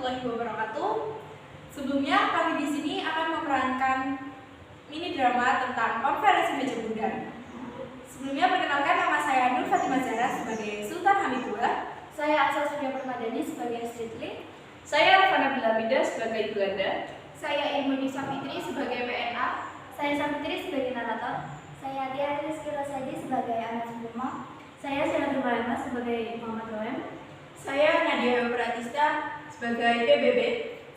warahmatullahi wabarakatuh. Sebelumnya kami di sini akan memerankan mini drama tentang konferensi meja bundar. Sebelumnya perkenalkan, nama saya Nur Fatimah Zahra sebagai Sultan Hamidullah. Saya Asal Surya Permadani sebagai Streetly. Saya Fana Bilamida sebagai Belanda. Saya Irmudi Fitri sebagai PNA. Saya Safitri sebagai narator. Saya Tia Rizky Rosadi sebagai Anas Buma. Saya Syahrul Malama sebagai Muhammad Roem. Saya Nadia Pratista sebagai PBB.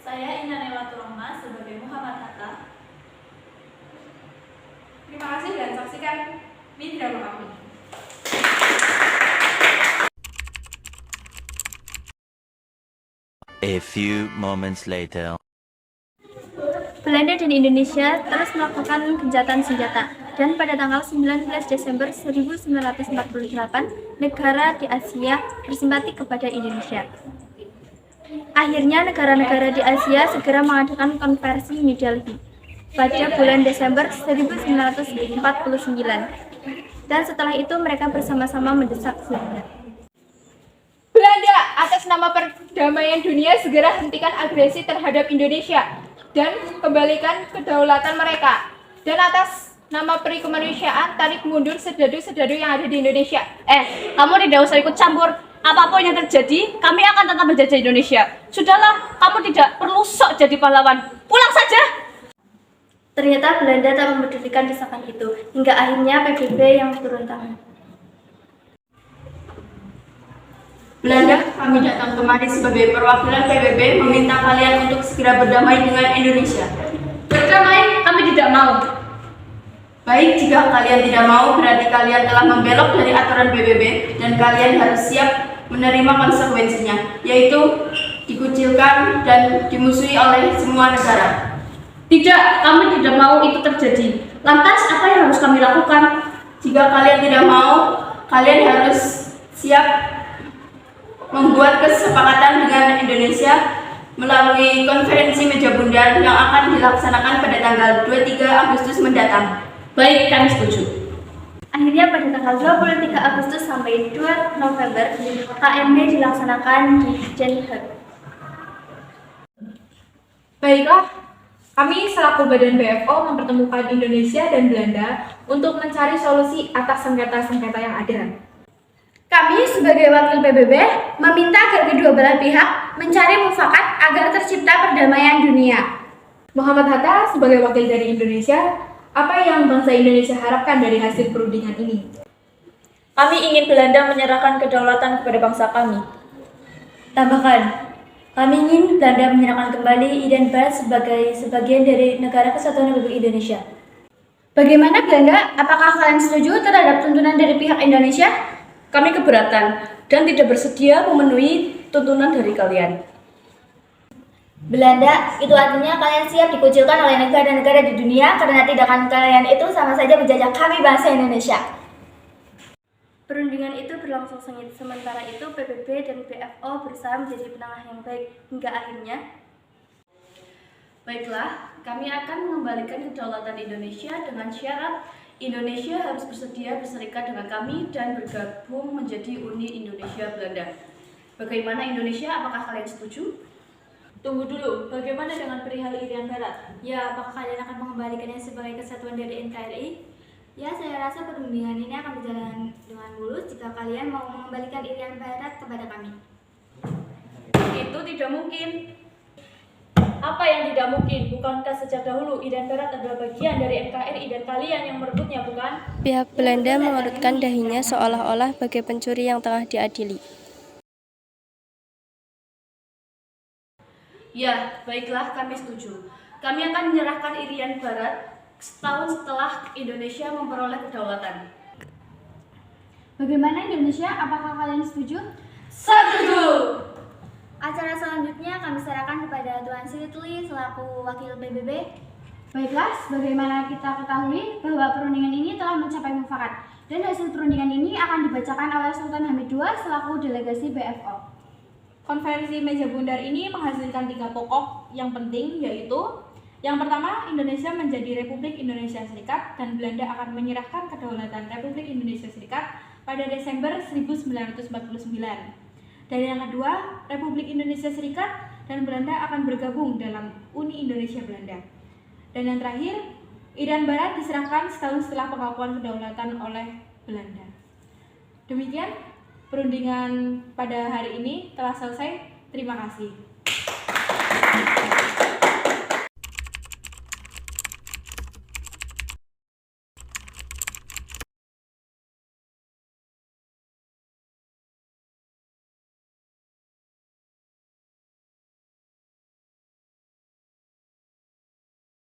Saya Inanela Turahma sebagai Muhammad Hatta. Terima kasih dan saksikan mini drama kami. A few moments later. Belanda dan Indonesia terus melakukan gencatan senjata, dan pada tanggal 19 Desember 1948, negara di Asia bersimpati kepada Indonesia. Akhirnya negara-negara di Asia segera mengadakan konferensi New Delhi pada bulan Desember 1949, dan setelah itu mereka bersama-sama mendesak Belanda. Belanda, atas nama perdamaian dunia, segera hentikan agresi terhadap Indonesia dan kembalikan kedaulatan mereka. Dan atas nama peri kemanusiaan, tarik mundur serdadu-serdadu yang ada di Indonesia. Kamu tidak usah ikut campur. Apapun yang terjadi, kami akan tetap menjajah Indonesia. Sudahlah, kamu tidak perlu sok jadi pahlawan. Pulang saja. Ternyata Belanda tak mempedulikan desakan itu, hingga akhirnya PBB yang turun tangan. Belanda, kami datang kemari sebagai perwakilan PBB meminta kalian untuk segera berdamai dengan Indonesia. Berdamai, kami tidak mau. Baik, jika kalian tidak mau, berarti kalian telah membelok dari aturan PBB dan kalian harus siap menerima konsekuensinya, yaitu dikucilkan dan dimusuhi oleh semua negara. Tidak, kami tidak mau itu terjadi. Lantas, apa yang harus kami lakukan? Jika kalian tidak mau, kalian harus siap membuat kesepakatan dengan Indonesia melalui konferensi meja bundar yang akan dilaksanakan pada tanggal 23 Agustus mendatang. Baik, kami setuju. Akhirnya pada tanggal 23 Agustus sampai 2 November, KMB dilaksanakan di Den Haag. Baiklah, kami selaku Badan BFO mempertemukan Indonesia dan Belanda untuk mencari solusi atas sengketa-sengketa yang ada. Kami sebagai wakil PBB meminta agar kedua belah pihak mencari mufakat agar tercipta perdamaian dunia. Muhammad Hatta sebagai wakil dari Indonesia, apa yang bangsa Indonesia harapkan dari hasil perundingan ini? Kami ingin Belanda menyerahkan kedaulatan kepada bangsa kami. Tambahkan, kami ingin Belanda menyerahkan kembali Irian Barat sebagai sebagian dari Negara Kesatuan Republik Indonesia. Bagaimana Belanda? Apakah kalian setuju terhadap tuntunan dari pihak Indonesia? Kami keberatan dan tidak bersedia memenuhi tuntunan dari kalian. Belanda, itu artinya kalian siap dikucilkan oleh negara-negara di dunia karena tindakan kalian itu sama saja menjajah kami bangsa Indonesia. Perundingan itu berlangsung sengit, sementara itu PBB dan BFO berusaha menjadi penengah yang baik hingga akhirnya. Baiklah, kami akan mengembalikan kedaulatan Indonesia dengan syarat Indonesia harus bersedia berserikat dengan kami dan bergabung menjadi Uni Indonesia Belanda. Bagaimana Indonesia? Apakah kalian setuju? Tunggu dulu, bagaimana dengan perihal Irian Barat? Ya, apakah kalian akan mengembalikannya sebagai kesatuan dari NKRI? Ya, saya rasa perundingan ini akan berjalan dengan mulus jika kalian mau mengembalikan Irian Barat kepada kami. Itu tidak mungkin. Apa yang tidak mungkin? Bukankah sejak dahulu Irian Barat adalah bagian dari NKRI dan kalian yang merebutnya, bukan? Pihak Belanda mengerutkan dahinya seolah-olah bagai pencuri yang tengah diadili. Ya, baiklah, kami setuju. Kami akan menyerahkan Irian Barat setahun setelah Indonesia memperoleh kedaulatan. Bagaimana Indonesia? Apakah kalian setuju? Setuju! Acara selanjutnya kami serahkan kepada Tuan Sritli selaku wakil PBB. Baiklah, sebagaimana kita ketahui bahwa perundingan ini telah mencapai mufakat dan hasil perundingan ini akan dibacakan oleh Sultan Hamid II selaku delegasi BFO. Konferensi meja bundar ini menghasilkan 3 pokok yang penting, yaitu yang pertama, Indonesia menjadi Republik Indonesia Serikat dan Belanda akan menyerahkan kedaulatan Republik Indonesia Serikat pada Desember 1949. Dan yang kedua, Republik Indonesia Serikat dan Belanda akan bergabung dalam Uni Indonesia Belanda. Dan yang terakhir, Irian Barat diserahkan setahun setelah pengakuan kedaulatan oleh Belanda. Demikian perundingan pada hari ini telah selesai. Terima kasih.